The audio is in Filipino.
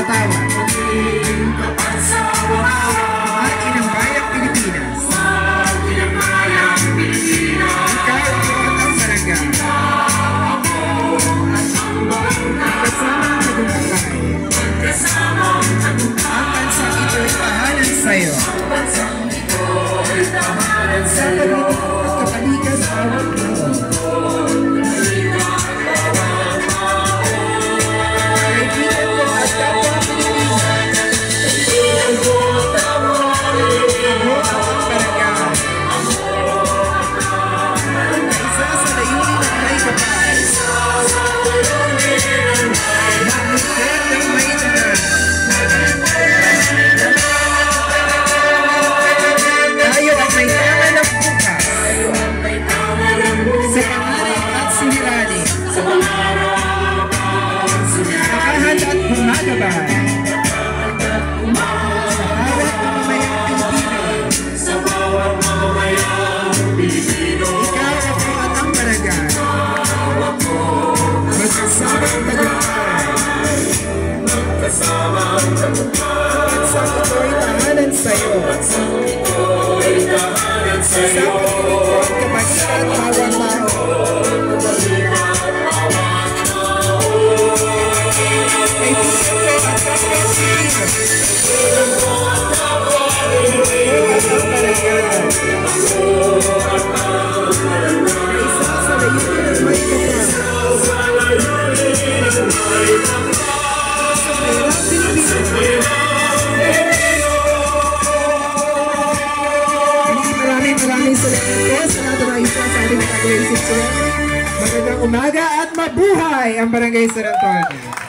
patawad at inang bayang Pilipinas. Ikaw ang barangay. Kasamang tagumpay. Ang bansang ito'y tahanan sa'yo. Sa pag-ibig at kapaligan bawat loob. Kaibigan ko at kapwa Pilipinas. Ako ang barangay. Isa sa layunin ng may kapal. Magluter ng may tanan. Tayo ang may tangan ng bukas. Sa pangarap at sinirani. Makahanda at bumagabay. Sa bawat mamamayang Pilipino. Ikaw ako at ang barangay. Magkasamang tagumpay. Magkasamang tagumpay. Bansang ito'y tahanan sa'yo. Bansang ito'y tahanan sa'yo. Sa pag-ibig at bawat tao. Maraming salamat sa lahat ng mga isa sa ating Barangay 6. Magandang umaga at mabuhay ang Barangay San Antonio.